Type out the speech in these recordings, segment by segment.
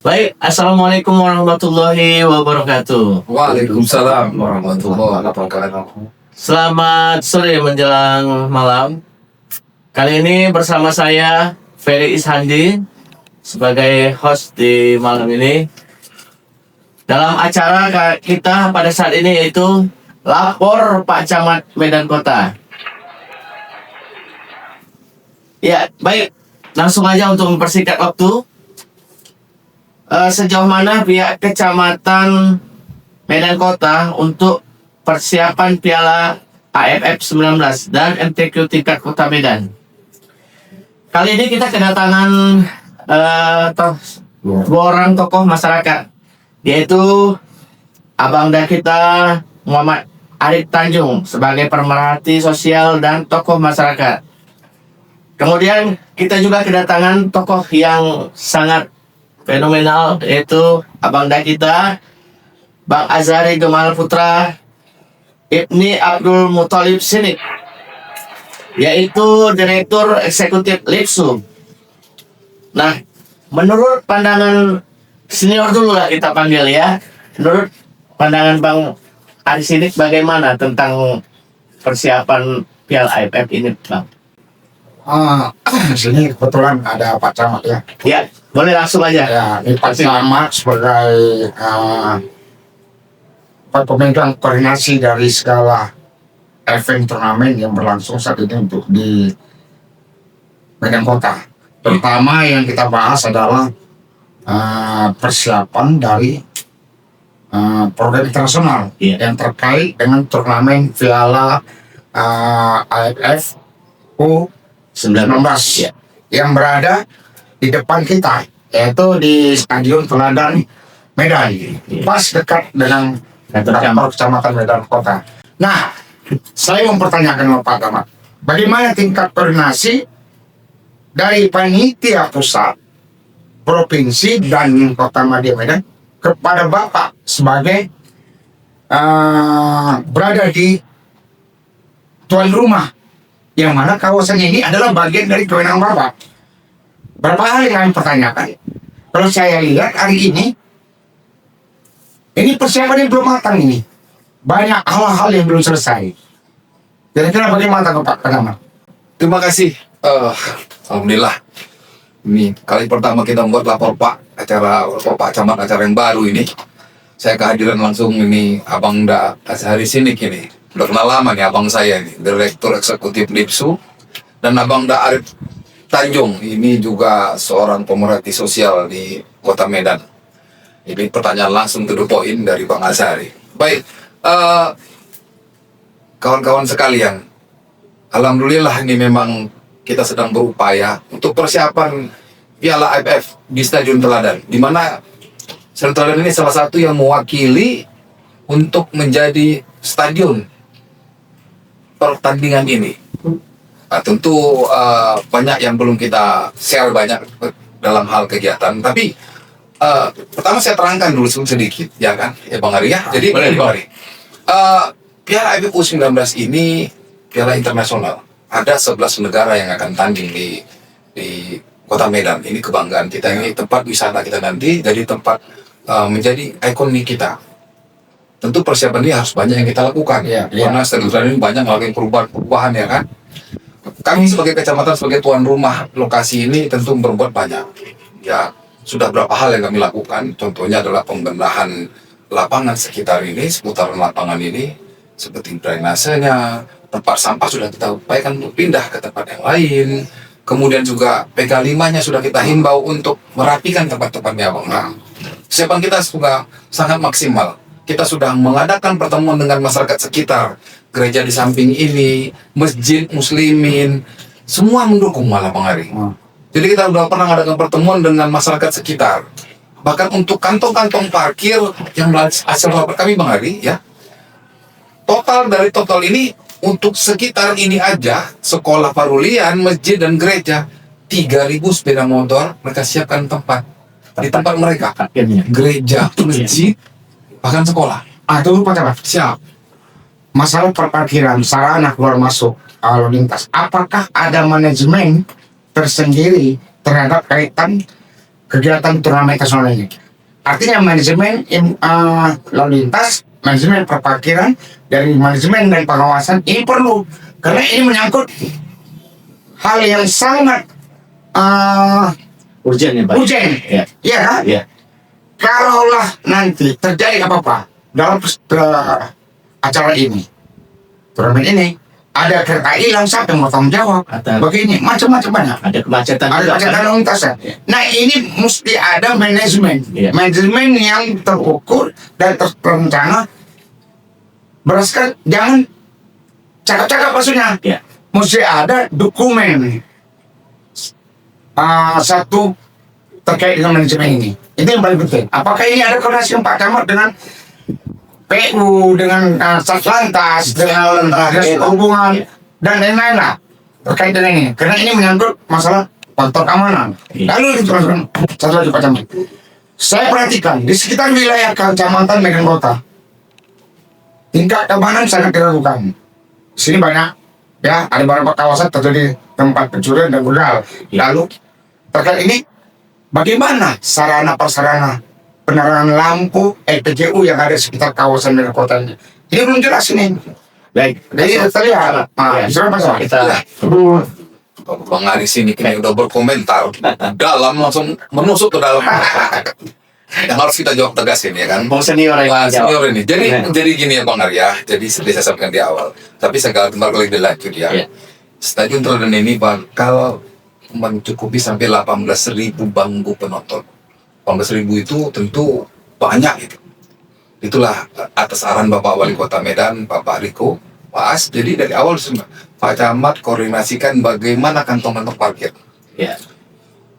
Baik, Assalamualaikum warahmatullahi wabarakatuh. Waalaikumsalam warahmatullahi wabarakatuh. Selamat sore menjelang malam. Kali ini bersama saya Ferry Ishandi sebagai host di malam ini. Dalam acara kita pada saat ini yaitu Lapor Pak Camat Medan Kota. Ya, baik. Langsung aja untuk mempersingkat waktu. Sejauh mana pihak Kecamatan Medan Kota untuk persiapan Piala AFF 19 dan MTQ tingkat Kota Medan. Kali ini kita kedatangan dua orang tokoh masyarakat, yaitu Abangda kita Muhammad Arif Tanjung sebagai pemerhati sosial dan tokoh masyarakat. Kemudian kita juga kedatangan tokoh yang sangat fenomenal, yaitu Abangda kita Bang Azhari Gemal Putra Ibni Abdul Muthalib Sinik, yaitu Direktur Eksekutif Lipsu. Nah, menurut pandangan senior dulu lah kita panggil ya. Menurut pandangan Bang Ari Sinik bagaimana tentang persiapan Piala AFF ini, Bang? Sini kebetulan ada Pak Camat ya. Ya, boleh langsung aja. Ya, ini Pak Camat sebagai pemegang koordinasi dari segala event turnamen yang berlangsung saat ini untuk di Medan Kota. Pertama yang kita bahas adalah persiapan dari program internasional yang terkait dengan turnamen Piala AFF U19 yang berada di depan kita, yaitu di Stadion Teladan Medan, pas dekat dengan kantor Kecamatan Medan Kota. Nah, saya mempertanyakan kepada Pak Camat, bagaimana tingkat koordinasi dari panitia pusat, provinsi dan Kota Madya Medan kepada Bapak sebagai berada di tuan rumah, yang mana kawasan ini adalah bagian dari kewenangan Bapak. Berapa hal yang kami pertanyakan. Kalau saya lihat hari ini persiapannya belum matang ini. Banyak hal-hal yang belum selesai. Kira-kira bagaimana Pak Camat? Terima kasih. Alhamdulillah. Ini kali pertama kita membuat lapor Pak Camat acara yang baru ini. Saya kehadiran langsung ini Abangda Azhari Sinik ini. Udah kenal lama nih abang saya ini, Direktur Eksekutif Lipsu, dan Abangda Arif Tanjung, ini juga seorang pemerhati sosial di Kota Medan. Ini pertanyaan langsung to the point dari Bang Azhari. Baik, kawan-kawan sekalian, alhamdulillah ini memang kita sedang berupaya untuk persiapan Piala AFF di Stadion Teladan, di mana Stadion Teladan ini salah satu yang mewakili untuk menjadi stadion pertandingan ini. Nah, tentu banyak yang belum kita share banyak dalam hal kegiatan, tapi pertama saya terangkan dulu sedikit ya kan ya Bang Ari ya. Jadi Bang Ari, Piala AFF U19 ini piala internasional, ada 11 negara yang akan tanding di Kota Medan. Ini kebanggaan kita, ini tempat wisata kita nanti, jadi tempat menjadi ekonomi kita. Tentu persiapan ini harus banyak yang kita lakukan karena stadion ini banyak melakukan perubahan ya kan. Kami sebagai kecamatan, sebagai tuan rumah lokasi ini tentu berbuat banyak. Ya, sudah berapa hal yang kami lakukan. Contohnya adalah pembenahan lapangan sekitar ini, seputaran lapangan ini, seperti drainasenya, tempat sampah sudah kita upayakan untuk pindah ke tempat yang lain. Kemudian juga PK5-nya sudah kita himbau untuk merapikan tempat-tempatnya, Bang. Nah, persiapan kita juga sangat maksimal. Kita sudah mengadakan pertemuan dengan masyarakat sekitar, gereja di samping ini, masjid muslimin, semua mendukung malah Bang Ari. Jadi kita sudah pernah mengadakan pertemuan dengan masyarakat sekitar. Bahkan untuk kantong-kantong parkir yang hasil lapor kami Bang Ari ya. Total dari total ini untuk sekitar ini aja, sekolah Parulian, masjid dan gereja, 3.000 sepeda motor mereka siapkan tempat di tempat mereka. Gereja, masjid, bahkan sekolah. Tunggu Pak Camat. Siap. Masalah perparkiran, sarana keluar masuk lalu lintas, apakah ada manajemen tersendiri terhadap kaitan kegiatan turnamen nasional ini. Artinya manajemen lalu lintas, manajemen perparkiran, dari manajemen dan pengawasan ini perlu, karena ini menyangkut hal yang sangat Urgent ya Pak? urgent, Ya. ya kan? Ya. Kalaulah nanti terjadi apa-apa dalam acara ini, turnamen ini, ada kereta hilang, siapa yang mau tanggung jawab? Atau- Begini, macam-macam banyak. Ada kemacetan Ada juga, kemacetan kan? lalu lintasnya. Iya. Nah ini mesti ada manajemen, Iya. manajemen yang terukur dan terencana. Berdasarkan, jangan cakap-cakap maksudnya. Ya. Mesti ada dokumen satu terkait dengan manajemen ini. Itu yang paling penting. Apakah ini ada koordinasi Pak Camat dengan PU, dengan Satlantas, dengan Dinas Perhubungan, Iya. dan lain-lain lah terkait dengan ini. Karena ini menyangkut masalah faktor keamanan. Iya. Lalu diteruskan satu lagi Pak Camat. Saya perhatikan di sekitar wilayah Kecamatan Medan Kota, tingkat keamanan sangat diragukan. Sini banyak, ya, ada beberapa kawasan terjadi tempat pencurian dan begal. Ya. Lalu terkait ini, bagaimana sarana prasarana penerangan lampu PJU yang ada di sekitar kawasan Medan Kota ini? Ini belum jelas ini. Baik. Jadi terlihat, Ya. bisa Pak? Kita Bang Aris ini kini udah berkomentar dalam, langsung menusuk ke dalam. Yang harus kita jawab tegas ini ya kan. Bung senior yang Wah, jawab. senior ini. Jadi Iya. jadi gini ya Bang Arya. Jadi seperti saya sampaikan di awal. Tapi saya kembali lagi dilanjut ya. Iya. Stadion Teladan ini bakal mencukupi sampai 18.000 bangku penonton. 18.000 itu tentu banyak itu. Itulah atas arahan Bapak Wali Kota Medan, Bapak Riko, Pak As. Jadi dari awal Pak Camat koordinasikan bagaimana kantong-kantong parkir. Ya.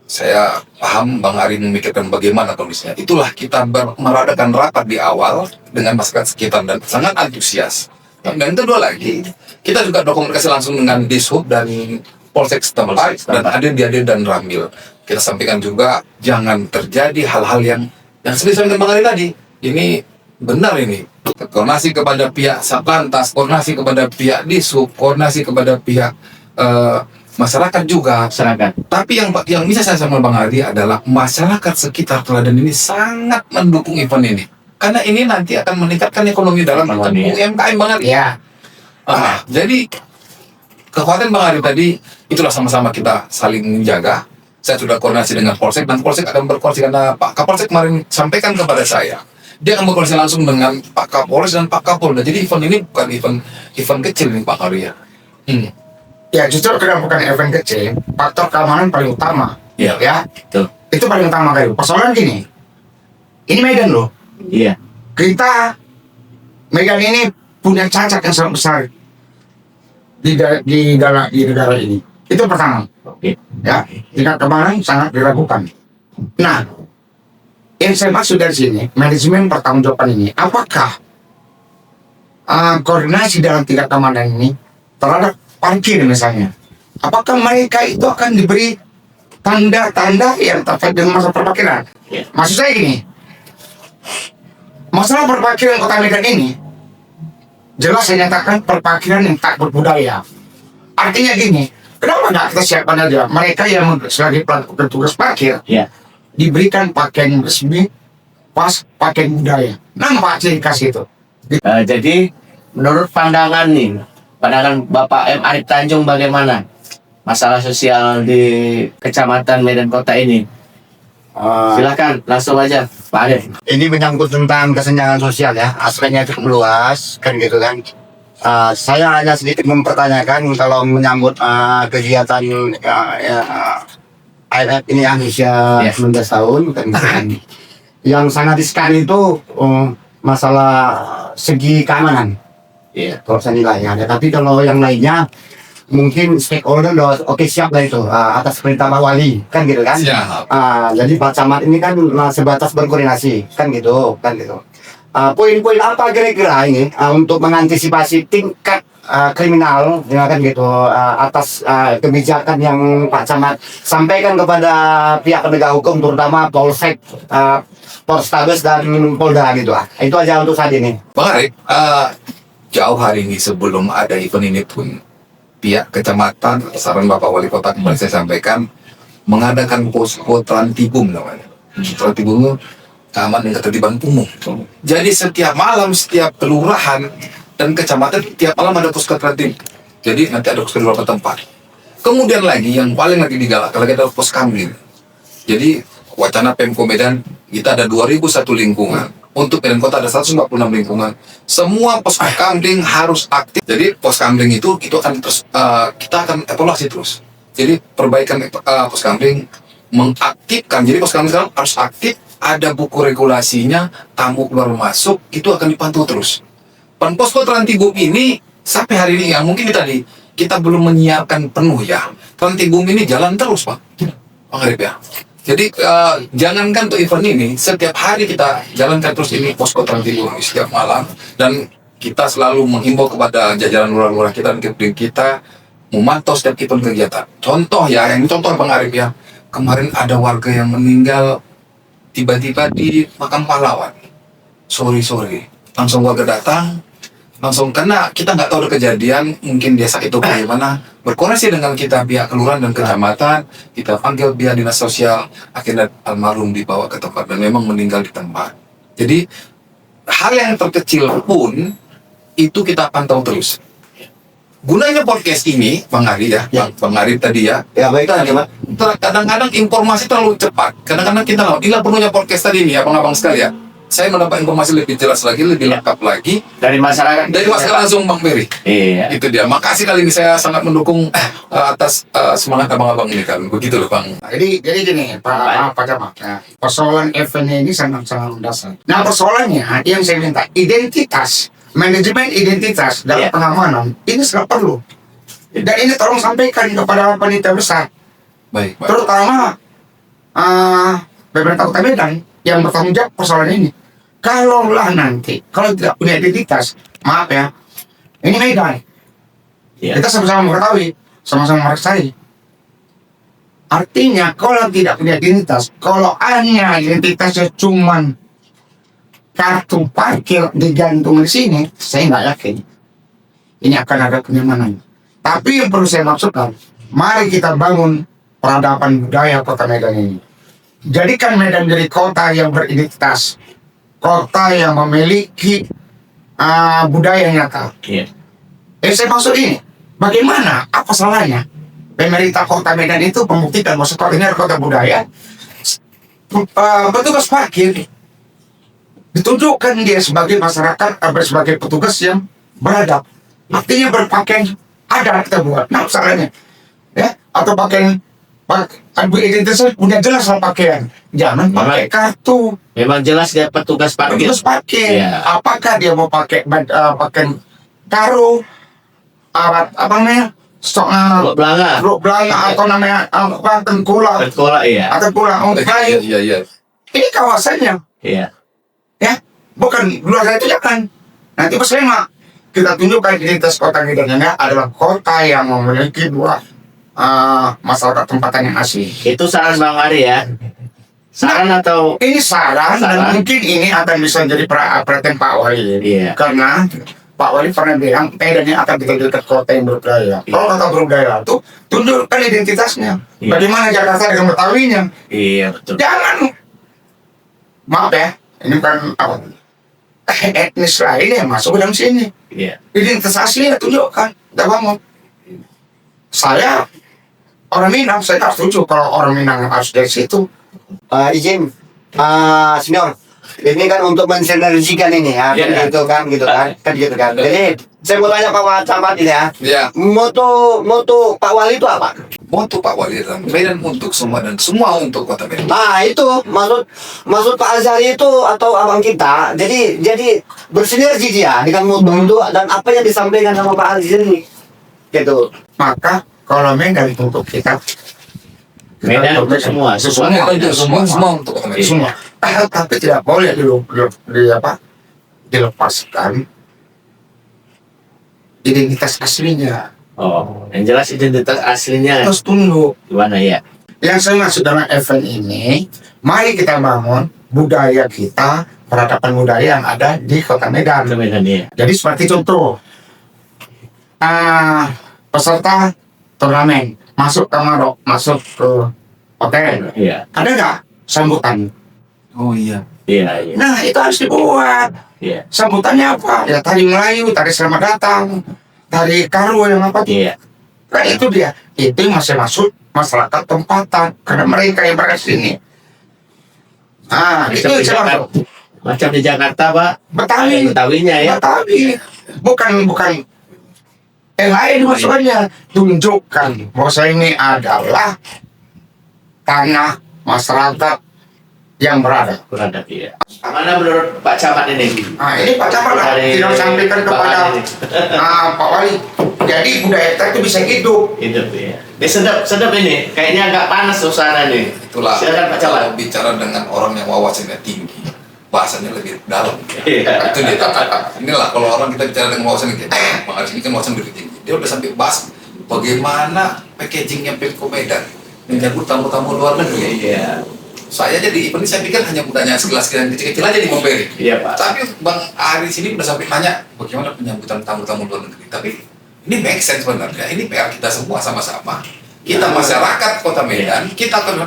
Saya paham Bang Ari memikirkan bagaimana kondisinya. Itulah kita meradakan rapat di awal dengan masyarakat sekitar dan sangat antusias. Dan kedua lagi, kita juga dokumentasi langsung dengan Dishub dan Polsek setempat dan Adir dan Ramil. Kita sampaikan juga jangan terjadi hal-hal yang seperti dengan Bang Ari tadi. Ini benar ini. Koordinasi kepada pihak Satlantas, koordinasi kepada pihak Dishub, koordinasi kepada pihak masyarakat juga. Masyarakat. Tapi yang bisa saya sama Bang Adi adalah masyarakat sekitar Teladan ini sangat mendukung event ini. Karena ini nanti akan meningkatkan ekonomi dalam Ekonomi, UMKM Bang Adi. Ya, Jadi kekuatan Bang Adi tadi itulah sama-sama kita saling menjaga. Saya sudah koordinasi dengan Polsek dan Polsek akan berkoordinasi karena Pak Kapolsek kemarin sampaikan kepada saya. Dia akan berkoordinasi langsung dengan Pak Kapolres dan Pak Kapolda. Jadi event ini bukan event kecil nih Pak Adi ya. ya justru karena bukan event kecil, faktor keamanan paling utama. Iya. Ya, Betul. itu paling utama kayu. Persoalan gini, ini Medan loh. Iya. Kita Medan ini punya cacat yang sangat besar di negara ini. Itu pertama. Oke. Ya, tingkat keamanan sangat diragukan. Nah, yang saya maksud dari sini, manajemen pertanggungjawaban ini, apakah koordinasi dalam tingkat keamanan ini terhadap parkir misalnya, apakah mereka itu akan diberi tanda-tanda yang terkait dengan masalah perparkiran? Iya. Maksud saya gini, masalah perparkiran kota Medan ini jelas saya nyatakan perparkiran yang tak berbudaya. Artinya gini, kenapa nggak kita siapkan aja mereka yang sebagai petugas parkir Iya. diberikan pakaian resmi pas pakaian budaya, nampak ciri khas itu. Jadi menurut pandangan Bapak M. Arif Tanjung bagaimana masalah sosial di Kecamatan Medan Kota ini? Silakan langsung aja Pak Arif. Ini menyangkut tentang kesenjangan sosial ya, aspeknya cukup luas kan gitu kan. Saya hanya sedikit mempertanyakan kalau menyangkut kegiatan IMF ini usia Ya. 19 tahun kan gitu kan. Yang sangat riskan itu masalah segi keamanan. Iya. Kalau saya nilai ada, tapi kalau yang lainnya mungkin stakeholder udah oke siap lah itu atas perintah Pak Wali kan gitu kan. Siap. Jadi Pak Camat ini kan sebatas berkoordinasi kan gitu. Poin-poin apa kira-kira ini untuk mengantisipasi tingkat kriminal ya kan gitu atas kebijakan yang Pak Camat sampaikan kepada pihak penegak hukum terutama Polsek, Polrestabes dan Polda gitu. Itu aja untuk saat ini. Bang Arif, jauh hari ini sebelum ada event ini pun pihak kecamatan, saran Bapak Wali Kota kemarin saya sampaikan mengadakan posko Trantibum namanya. Trantibum itu keamanan dan ketertiban umum. Jadi setiap malam, setiap kelurahan dan kecamatan tiap malam ada posko Trantibum. Jadi nanti ada posko di beberapa tempat. Kemudian lagi yang paling lagi digalakkan lagi adalah pos kamling. Jadi wacana Pemko Medan kita ada 2001 lingkungan. Untuk Medan Kota ada 146 lingkungan. Semua pos kamling harus aktif. Jadi pos kamling itu akan terus kita akan evaluasi terus. Jadi perbaikan pos kamling mengaktifkan. Jadi pos kamling sekarang harus aktif. Ada buku regulasinya, tamu keluar masuk itu akan dipantau terus. Dan posko Trantibum ini sampai hari ini yang mungkin kita belum menyiapkan penuh ya. Trantibum ini jalan terus Pak Arif ya. Jadi jangankan untuk event ini, setiap hari kita jalankan terus ini posko Trantibum setiap malam. Dan kita selalu menghimbau kepada jajaran lurah-lurah kita dan kita memantau setiap event kegiatan. Contoh ya, yang contoh Bang Arif ya. Kemarin ada warga yang meninggal tiba-tiba di makam pahlawan. Sore-sore. Langsung warga datang, langsung karena kita nggak tahu ada kejadian, mungkin dia sakit atau bagaimana, berkoordinasi dengan kita pihak kelurahan dan kecamatan, kita panggil pihak dinas sosial, akhirnya almarhum dibawa ke tempat dan memang meninggal di tempat. Jadi hal yang terkecil pun itu kita pantau terus. Gunanya podcast ini, Bang Ari ya, Bang Ari tadi ya. Ya baiklah, Mas. Kadang-kadang informasi terlalu cepat. Kadang-kadang kita inilah penuhnya podcast tadi ini, abang-abang sekali ya. Saya mendapat informasi lebih jelas lagi, lebih lengkap lagi Dari masyarakat. dari masyarakat langsung Bang Ferry. Iya. Itu dia. Makasih kali ini saya sangat mendukung atas semangat abang-abang ini kan. Begitu loh Bang. Jadi gini Pak Camat, ya, persoalan event ini sangat-sangat mendasar. Nah persoalannya yang saya minta identitas, manajemen identitas dalam Iya. pengamanan ini sangat perlu. Dan ini tolong sampaikan kepada panitia besar, Baik, baik. terutama pemerintah Kota Medan yang bertanggung jawab persoalan ini. Kalaulah nanti kalau tidak punya identitas, maaf ya, ini Medan. Iya. Kita sama-sama mengetahui, sama-sama merasakan. Artinya kalau tidak punya identitas, kalau hanya identitasnya cuman kartu parkir digantung di sini, saya nggak yakin ini akan ada kenyamanan. Tapi yang perlu saya maksudkan, mari kita bangun peradaban budaya Kota Medan ini. Jadikan Medan jadi kota yang beridentitas, kota yang memiliki budaya nyata. Iya. Saya maksud ini, bagaimana, apa salahnya pemerintah Kota Medan itu membuktikan bahwa sekolah ini adalah kota budaya, petugas parkir ditunjukkan dia sebagai masyarakat, sebagai petugas yang beradab, artinya berpakaian adat kita buat, nah salahnya, ya, atau pakaian identitas udah jelas lah pakaian, jangan pakai kartu. Memang jelas dia petugas parkir. Petugas parkir, Iya. apakah dia mau pakai pakaian karo, alat apa namanya, Blok belanga. blok belanga atau namanya apa tengkulak Sekolah iya. atau tengkulak Iya, iya, iya. ini kawasannya Iya. ya, bukan luar itu jangan. Nanti pas lima kita tunjukkan identitas Kota Medan adalah kota yang memiliki dua masyarakat tempatan yang asli. Itu saran Bang Ari ya. Saran atau Ini saran dan Saran. mungkin ini akan bisa jadi perhatian Pak Wali. Iya. Karena Pak Wali pernah bilang Medan ini akan dijadikan kota yang berbudaya. Kalau kota berbudaya itu tunjukkan identitasnya. Iya. Bagaimana Jakarta dengan Betawinya? iya betul. Jangan, maaf ya, ini kan apa? Etnis lain yang masuk ke dalam sini. Iya. Identitas asli ya tunjukkan. Tidak bangun. Saya orang Minang, saya tak setuju kalau orang Minang harus dari situ. Izin, senior. Ini kan untuk mensinergikan ini ya, Iya. gitu kan. Jadi saya mau tanya Pak Camat ini ya. Ya, Moto Pak Wali itu apa? moto Pak Wali adalah Medan untuk semua dan semua untuk Kota Medan. Itu maksud Pak Azhari itu atau abang kita. Jadi bersinergi dia dengan moto itu dan apa yang disampaikan sama Pak Azhari gitu. Maka kalau Medan untuk kita Medan untuk semua. Semua untuk Kota Medan. semua. Tapi tidak boleh dilepaskan identitas aslinya. Oh, yang jelas identitas aslinya Terus tunduk. gimana ya? Yang saya maksud dalam event ini, mari kita bangun budaya kita, peradaban budaya yang ada di Kota Medan. Ke Medan ya. Jadi seperti contoh, peserta turnamen masuk ke Marok, masuk ke hotel. Iya. Ada nggak sambutan? Oh iya. Iya, iya. Nah, itu harus dibuat. Iya. Sambutannya apa? Ya tari Melayu, tari selamat datang, tari karo yang apa tuh. Iya. Kan itu dia. Itu yang masih masuk masyarakat tempatan. Karena mereka yang berada di sini. Ah, itu Macam di salah Jakarta, satu. macam di Jakarta, Pak. Betawi. Ada Betawinya ya. Betawi. Bukan yang lain maksudnya. Tunjukkan bahwa saya ini adalah tanah masyarakat yang berada. Beradab, iya. Mana menurut Pak Camat ini? Nah, ini Pak Camat lah, Dari tidak sampaikan kepada Bapak ini. Pak Wali. Jadi budaya kita itu bisa hidup. Hidup, ya. Ini sedap ini. Kayaknya agak panas suasana nih. Itulah Silakan Pak Camat. kalau bicara dengan orang yang wawasannya tinggi, bahasanya lebih dalam. Iya. Itu dia. Inilah kalau orang kita bicara dengan wawasan tinggi, Bang Aris ini kan wawasan lebih tinggi. Dia udah sampai bahas bagaimana packagingnya Pemko Medan menyambut tamu-tamu luar negeri. Iya. Saya jadi event ini saya pikir hanya budaya segelas-gelas kecil-kecil aja di Momberi. Iya, Pak. Tapi Bang Aris ini udah sampai nanya bagaimana penyambutan tamu-tamu luar negeri. Tapi ini make sense sebenarnya. Ini PR kita semua sama-sama. Kita masyarakat Kota Medan, kita Kota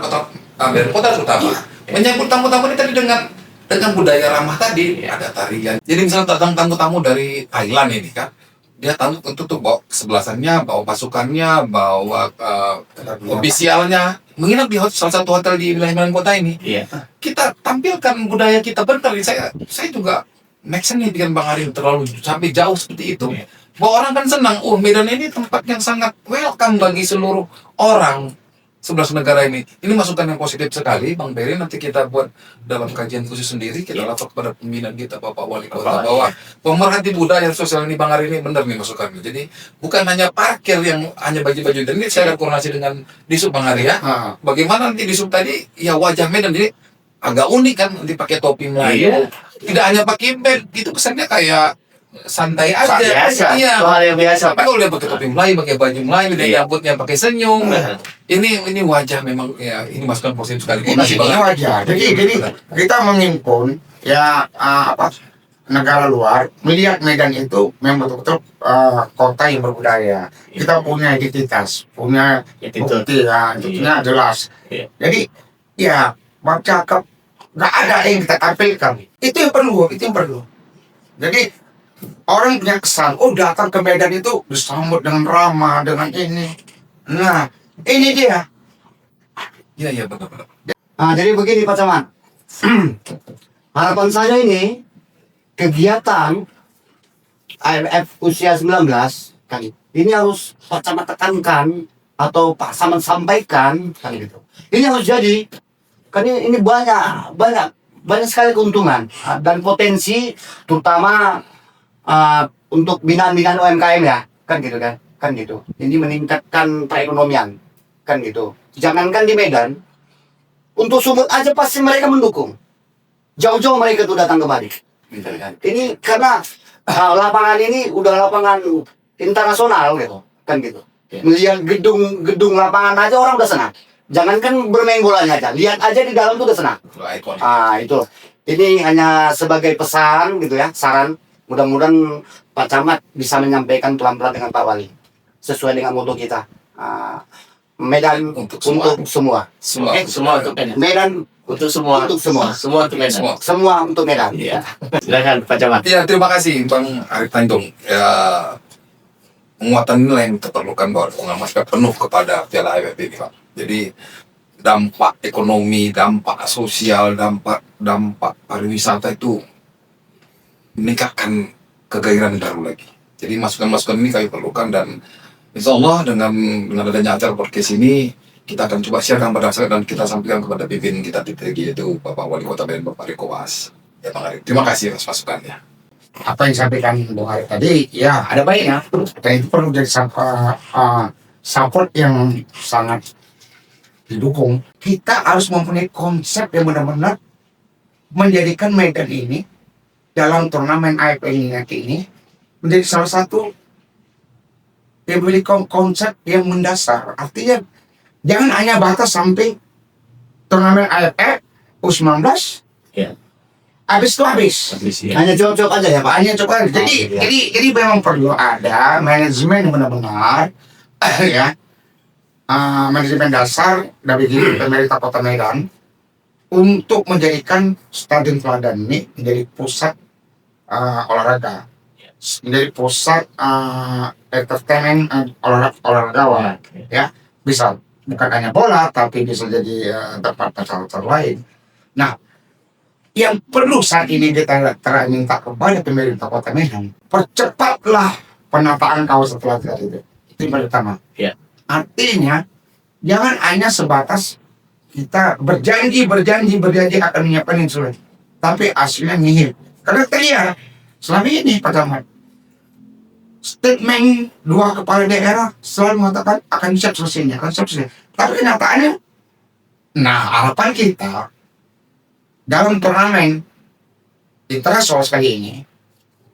Medan Kota terutama menyambut tamu-tamu ini tadi dengan budaya ramah tadi. Ada tarian. Jadi misalnya datang tamu-tamu dari Thailand ini kan, dia tamu tentu tuh bawa kesebelasannya, bawa pasukannya, bawa ofisialnya, menginap di salah satu hotel di wilayah Medan Kota ini. Iya. Kita tampilkan budaya kita benar. Saya juga make sense nih dengan Bang Ari terlalu sampai jauh seperti itu. Iya. Bahwa orang kan senang, Medan ini tempat yang sangat welcome bagi seluruh orang 11 negara ini. Ini masukan yang positif sekali, Bang Beri. Nanti kita buat dalam kajian khusus sendiri, kita lapor kepada pembinaan kita, Bapak Wali Kota, bahwa pemerhati budaya sosial ini Bang Ari ini benar nih masukannya. Jadi bukan hanya parkir yang hanya baju-baju, dan ini saya akan koordinasi dengan Disub Bang Ari ya. Bagaimana nanti Disub tadi, ya wajah Medan jadi agak unik kan, nanti pakai topi Melayu, tidak hanya pakai band, itu kesannya kayak santai aja. Biasa. Iya. Itu hal yang biasa, Tapi Pak. kalau dia pakai topi Melayu, pakai baju Melayu, dia Iya. rambutnya pakai senyum. Nah. Ini wajah memang ya ini masukan positif sekali. Ini Makasih banget. wajar. Jadi kita mengimpun ya negara luar melihat Medan itu memang betul-betul kota yang berbudaya. Kita punya identitas, punya Attitude. bukti, ya, buktinya jelas. Iya. Jadi ya bab cakep nggak ada yang kita tampilkan. Itu yang perlu. Jadi orang punya kesan, oh datang ke Medan itu disambut dengan ramah, dengan ini. Nah, ini dia. Iya benar. Nah, jadi begini Pak Camat. Harapan saya ini kegiatan AMF usia 19 kan ini harus Pak Camat tekankan atau Pak Camat sampaikan kan gitu. Ini harus jadi kan ini banyak sekali keuntungan dan potensi terutama untuk binaan-binaan UMKM ya kan gitu. Ini meningkatkan perekonomian kan gitu. Jangankan di Medan, untuk Sumut aja pasti mereka mendukung. Jauh-jauh mereka tuh datang kemari. Gitu kan. Ini karena lapangan ini udah lapangan internasional gitu, kan gitu. Ya. Melihat gedung lapangan aja orang udah senang. Jangankan bermain bolanya aja, lihat aja di dalam tuh udah senang. Ikonik. Itu. Ini hanya sebagai pesan gitu ya, saran. Mudah-mudahan Pak Camat bisa menyampaikan pelan-pelan dengan Pak Wali sesuai dengan moto kita. Medan Untuk untuk semua. Semua. Semua untuk Medan. Medan Untuk semua. Untuk semua. Semua untuk Medan. Semua. semua untuk Medan. Iya. Silakan Pak Camat. Ya, terima kasih Bang Arif Tanjung. Ya, penguatan nilai yang diperlukan bahwa dukungan masyarakat penuh kepada Piala AFF ini, Pak. Jadi dampak ekonomi, dampak sosial, dampak pariwisata itu meningkatkan kegairahan baru lagi. Jadi masukan-masukan ini kami perlukan, dan insya Allah dengan adanya acara podcast ini kita akan coba sharekan pada masyarakat dan kita sampaikan kepada pimpinan kita di TG, yaitu Bapak Wali Kota Medan, Bapak Riko Was. Ya Bang Arif, terima kasih atas masukannya. Apa yang disampaikan Bung Ari tadi, ya ada baiknya. Dan itu perlu jadi support yang sangat didukung. Kita harus mempunyai konsep yang benar-benar menjadikan Medan ini dalam turnamen AFF ini nanti ini menjadi salah satu yang memiliki konsep yang mendasar. Artinya jangan hanya batas sampai turnamen AFF U19, Iya. habis itu habis. Habis ya. Hanya jawab-jawab aja ya Pak. Hanya coba. Jadi, iya. jadi memang perlu ada manajemen yang benar-benar ya manajemen dasar dari pemerintah Kota Medan untuk menjadikan Stadion Teladan ini menjadi pusat olahraga, menjadi pusat entertainment olahragawan, ya. Bisa bukan hanya bola, tapi bisa jadi tempat acara lain. Nah, yang perlu saat ini kita minta kepada pemerintah Kota Medan, percepatlah penataan kawasan Teladan itu. Itu yang pertama. Ya. Artinya, jangan hanya sebatas kita berjanji akan menyiapkan insulin, tapi hasilnya nihil. Karena terlihat selama ini Pak Camat, statement dua kepala daerah selalu mengatakan akan siap selesainya, tapi kenyataannya, nah harapan kita dalam turnamen internasional sekali ini,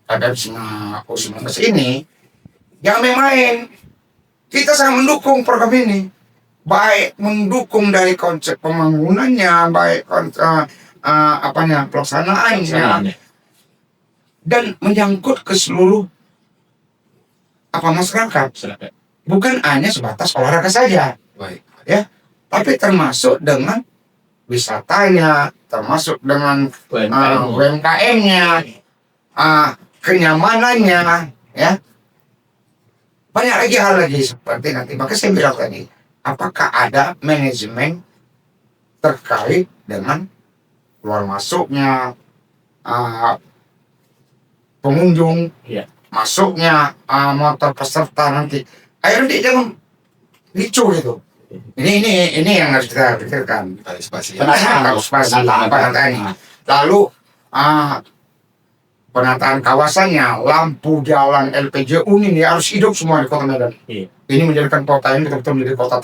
pada U19 ini, jangan main-main. Kita sangat mendukung program ini, baik mendukung dari konsep pembangunannya, baik pelaksanaannya, dan menyangkut ke seluruh masyarakat. Bukan hanya sebatas olahraga saja, Baik. ya, tapi termasuk dengan wisatanya, termasuk dengan UMKM-nya, kenyamanannya, ya. Banyak lagi hal lagi seperti nanti. Maka saya bilang tadi, apakah ada manajemen terkait dengan keluar masuknya pengunjung, Iya. masuknya motor peserta nanti. Ayo nanti jangan ricu gitu. Ini yang harus kita pikirkan. Partisipasi. Penataannya. Lalu penataan kawasannya, lampu jalan, LPGU ini harus hidup semua di Kota Medan. Iya. Ini menjadikan kota ini betul-betul menjadi kota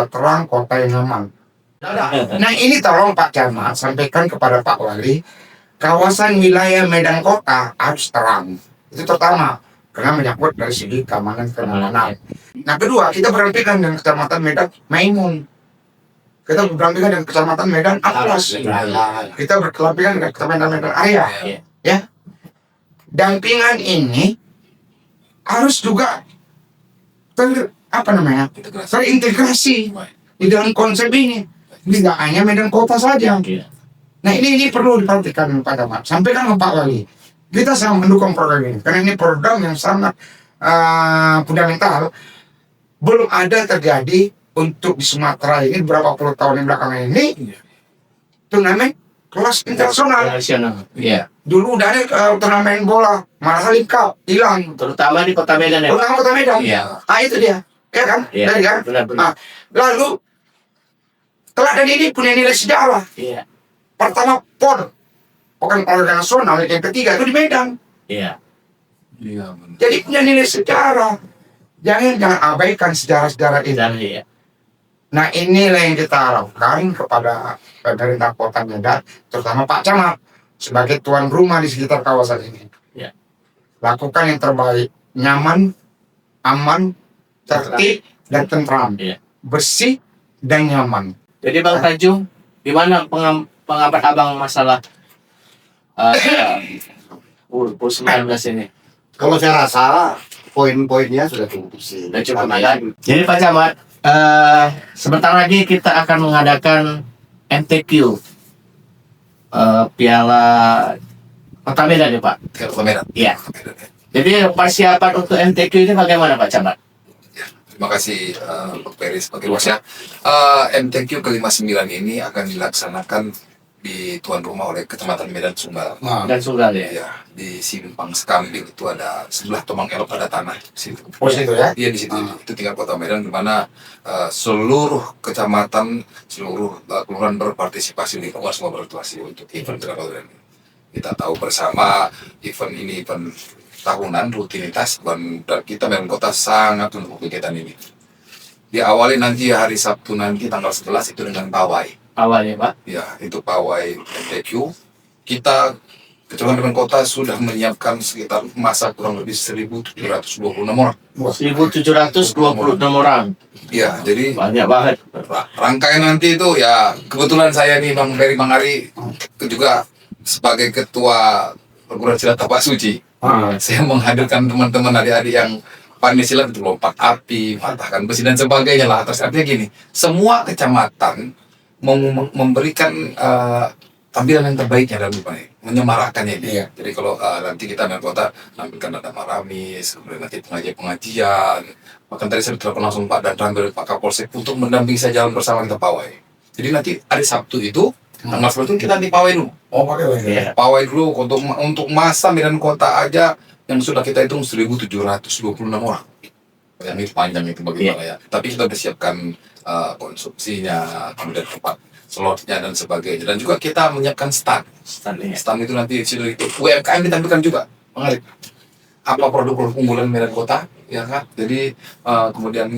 terang, kota yang nyaman. Nah ini tolong Pak Camat sampaikan kepada Pak Wali, kawasan wilayah Medan Kota harus terang. Itu pertama, karena menyangkut dari segi keamanan. Nah kedua, kita berdampingan dengan Kecamatan Medan Maimun. Kita berdampingan dengan Kecamatan Medan Amplas. Kita berdampingan dengan Kecamatan Medan Arya. Ya, dampingan ini harus juga terintegrasi di dalam konsep ini. Tidak hanya Medan Kota saja. Nah ini perlu diperhatikan Pak Camat. Sampaikan ke Pak Wali. Kita sangat mendukung program ini karena ini program yang sangat fundamental. Belum ada terjadi untuk di Sumatera ini berapa puluh tahun yang belakangan ini turnamen kelas internasional. Iya. Dulu udah ada turnamen bola, malah lengkap, hilang. Terutama di Kota Medan ya. Terutama Kota Medan. Iya. Itu dia, ya kan? Iya. Dari kan? Benar. Lalu Teladan ini punya nilai sejarah. Iya. Pertama PON, Pekan Olahraga Nasional, yang ketiga itu di Medan. Iya. Iya, benar. Jadi punya nilai sejarah. Jangan abaikan sejarah-sejarah ini. Dan iya. Nah inilah yang kita harapkan kepada pemerintah Kota Medan, terutama Pak Camat sebagai tuan rumah di sekitar kawasan ini. Ya. Lakukan yang terbaik, nyaman, aman, tertib dan tentram, Iya. bersih dan nyaman. Jadi Bang Tanjung, gimana pengamat abang masalah U19 ini? Kalau saya rasa poin-poinnya sudah cukup sih. Sudah cukup, Karena ya. Jadi Pak Camat, sebentar lagi kita akan mengadakan MTQ Piala Kota Medan ya Pak? Kota Medan. Iya. Kota Medan, ya. Jadi persiapan untuk MTQ ini bagaimana Pak Camat? Terima kasih Pak Peri sebagai wasnya. MTQ ke-59 ini akan dilaksanakan di tuan rumah oleh Kecamatan Medan Sunggal. Dan Sunggal ya? Ya, di Simpang Sekambing itu ada sebelah Tomang Elok ada tanah di situ. Oh situ ya? Iya di situ. Itu tinggal Kota Medan di mana seluruh kecamatan, seluruh kelurahan berpartisipasi di bawah semua berpartisipasi untuk event Piala Medan. Kita tahu bersama event ini event tahunan rutinitas dan kita Medan Kota sangat mendukung kegiatan ini. Diawali nanti hari Sabtu nanti tanggal 11 itu dengan pawai. Awalnya Pak? Ya, itu pawai MTQ. Kita Kecamatan Medan Kota sudah menyiapkan sekitar masa kurang lebih 1.726 orang. 1.726 orang. Ya, jadi Banyak banget. rangkaian nanti itu ya kebetulan saya nih Bang Peri Bang Ari itu juga sebagai ketua perguruan silat Tapak Suci. Saya menghadirkan teman-teman adik-adik yang Panisilan itu lompat api, matahkan besi dan sebagainya lah. Terus artinya gini, semua kecamatan memberikan tampilan yang terbaiknya dalam upaya menyemarakannya ini. Iya. Jadi kalau nanti kita main kota nampilkan ada maramis, kemudian nanti pengajian, bahkan tadi saya telepon langsung Pak Danram dari Pak Kapolsek untuk mendampingi saya jalan bersama kita pawai. Jadi nanti hari Sabtu itu tanggal 10 itu kita nanti pawai dulu. Oh, pakai lagi. Iya. Pawai dulu untuk masa Medan Kota aja yang sudah kita hitung 1.726 orang. Yang ini panjang itu bagaimana ya. Tapi kita sudah siapkan konsumsinya, kemudian tempat slotnya dan sebagainya. Dan juga kita menyiapkan stand. Stand itu nanti sudah itu UMKM ditampilkan juga. Mengarik. Apa produk-produk unggulan Medan Kota, ya kan? Jadi kemudian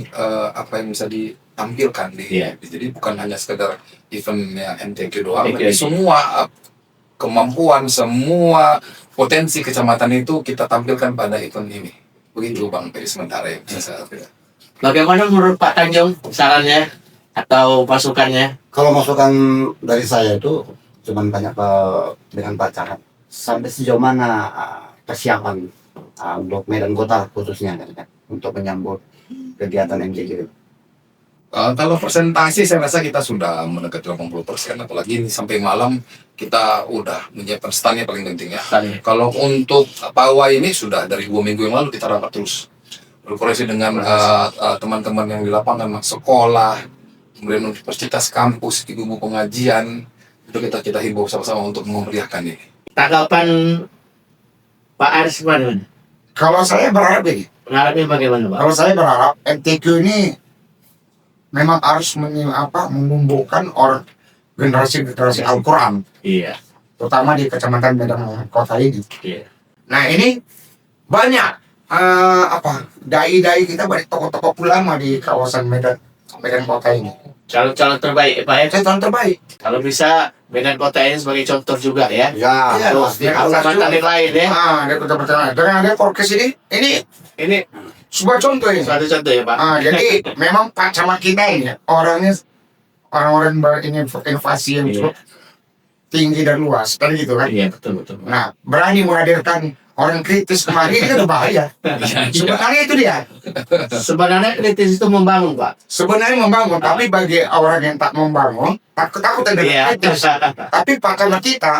apa yang bisa ditampilkan di. Iya. Jadi bukan hanya sekedar eventnya MTQ doang, MTQ. tapi semua kemampuan, semua potensi kecamatan itu kita tampilkan pada event ini. Begitu Bang Peri sementara yang bisa saya sampaikan. Bagaimana menurut Pak Tanjung sarannya atau masukannya? Kalau masukan dari saya itu cuman banyak dengan Pak Camat. Sampai sejauh mana persiapan untuk Medan Kota khususnya kan, untuk menyambut kegiatan MJG itu. Kalau persentase saya rasa kita sudah mendekati 80%, apalagi ini sampai malam kita udah menyiapkan standnya paling penting ya. Stand. Kalau untuk pawai ini sudah dari 2 minggu yang lalu kita rapat terus berkoordinasi dengan teman-teman yang di lapangan, sekolah, kemudian universitas, kampus, ibu pengajian, itu kita himbau sama-sama untuk memeriahkan ini. Tanggapan Pak Aris gimana? Kalau saya berharap ini, Pengarapnya bagaimana Pak? kalau saya berharap MTQ ini memang harus menumbuhkan orang generasi Al-Quran, Iya. terutama di Kecamatan Medan Kota ini. Iya. Nah ini banyak dai-dai kita, banyak tokoh-tokoh ulama di kawasan Medan Kota ini. Calon-calon terbaik Pak ya. Saya tahun terbaik. Kalau bisa Medan Kota ini sebagai contoh juga ya. Ya, Iya, Tuh, pasti. di kecamatan yang lain ya. Dia kota pertama. Dengan ada podcast ini Ini sebuah contoh ini. suatu contoh ya Pak. Jadi memang Pak Camat kita ini orang-orang berinovasi yang Iya. cukup tinggi dan luas, kan gitu kan. Iya betul. Nah, berani menghadirkan orang kritis kemari itu bahaya. Sebenarnya itu dia. Sebenarnya kritis itu membangun Pak. Sebenarnya membangun, tapi bagi orang yang tak membangun, takut dengan Iya. kritis. Tapi Pak Camat kita,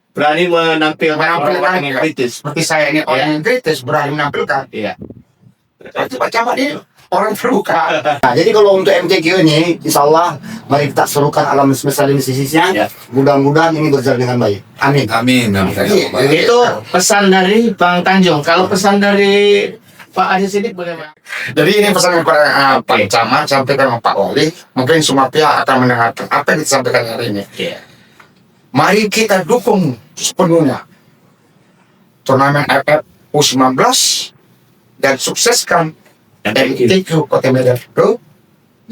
Berani menampilkan Menampilkan orang yang kritis. seperti saya ini orang yang kritis, berani menampilkan. Iya. Berarti Pak Camat ini orang terbuka. Nah, jadi kalau untuk MTQ ini, insya Allah mari kita serukan alam semesta ini sisisnya. Ya. Mudah-mudahan ini berjalan dengan baik. Amin. Amin. Jadi, Itu pesan dari Bang Tanjung. Kalau pesan dari Pak Aziz ini bagaimana? Jadi ini pesan kepada Oke. Pak Camat, sampaikan sama Pak Wali. Mungkin semua pihak akan mendengarkan apa yang disampaikan hari ini. Iya. Mari kita dukung sepenuhnya turnamen AFF U19 dan sukseskan MTQ Kota Medan ke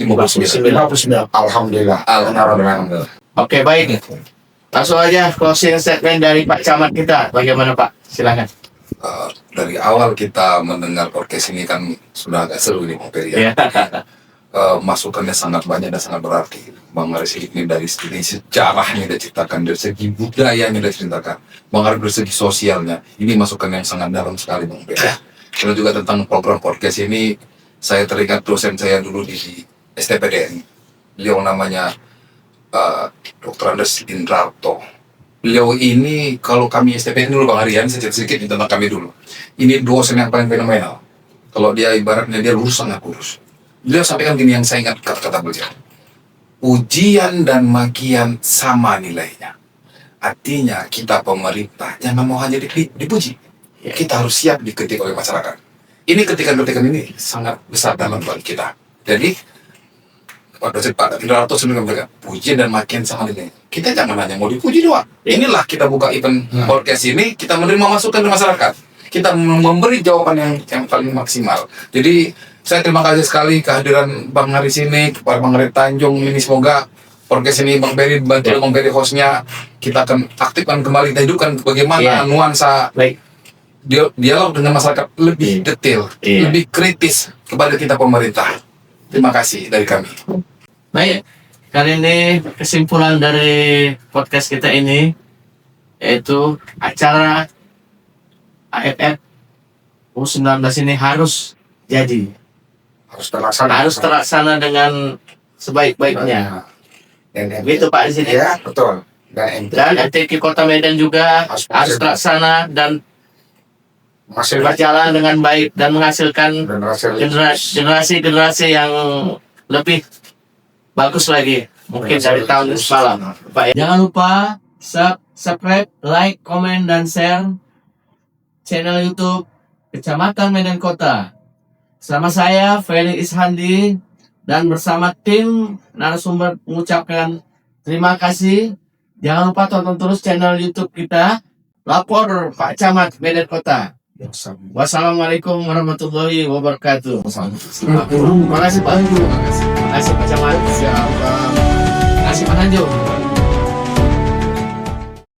59. 59. Alhamdulillah. Alhamdulillah. Oke baik. Langsung aja closing statement dari Pak Camat kita. Bagaimana Pak? Silakan. Dari awal kita mendengar podcast ini kan sudah agak seru nih Bang Peri Iya. ya. Masukannya sangat banyak dan sangat berarti. Bang Aris ini dari segi sejarahnya dia ceritakan, dari segi budayanya dia ceritakan, Bang Aris dari segi sosialnya. Ini masukan yang sangat dalam sekali Bang Peri. Dan juga tentang program podcast ini, saya teringat dosen saya dulu di STPDN. Beliau namanya Dr. Andes Indrato. Beliau ini, kalau kami STPDN dulu Bang Arian, sedikit tentang kami dulu. Ini dosen yang paling fenomenal. Kalau dia ibaratnya dia lurus sangat lurus. Beliau sampaikan gini yang saya ingat kata-kata beliau. Ujian dan makian sama nilainya. Artinya kita pemerintah jangan mau hanya dipuji. Kita harus siap dikritik oleh masyarakat. Ini kritikan-kritikan ini sangat besar dalam buat kita. Jadi Pak dosen Pak Indrato sudah mengatakan pujian dan makian sama nilainya. Kita jangan hanya mau dipuji doang. Inilah kita buka event podcast ini, kita menerima masukan dari masyarakat. Kita memberi jawaban yang paling maksimal. Jadi saya terima kasih sekali kehadiran Bang Haris ini, kepada Bang Haris Tanjung ini. Semoga podcast ini Bang Peri bantu Bang Peri hostnya, kita akan aktifkan kembali, kita hidupkan bagaimana nuansa Baik. dialog dengan masyarakat lebih detail, lebih kritis kepada kita pemerintah. Terima kasih dari kami. Baik. Kali ini kesimpulan dari podcast kita ini yaitu acara AFF U19 ini harus jadi. harus terlaksana. Harus terlaksana dengan sebaik-baiknya. Dan Begitu Pak di sini. ya betul. Dan Dan MTQ Kota Medan juga harus terlaksana dan masih berjalan dengan baik dan menghasilkan generasi yang lebih bagus lagi mungkin dari tahun semalam. Pak, jangan lupa subscribe, like, komen, dan share channel YouTube Kecamatan Medan Kota. Sama saya Felix Ishandi dan bersama tim narasumber mengucapkan terima kasih. Jangan lupa tonton terus channel YouTube kita, Lapor Pak Camat Medan Kota. Wassalamualaikum warahmatullahi wabarakatuh. Terima kasih Pak. Terima kasih Pak Camat. Terima kasih Pak Hanjo.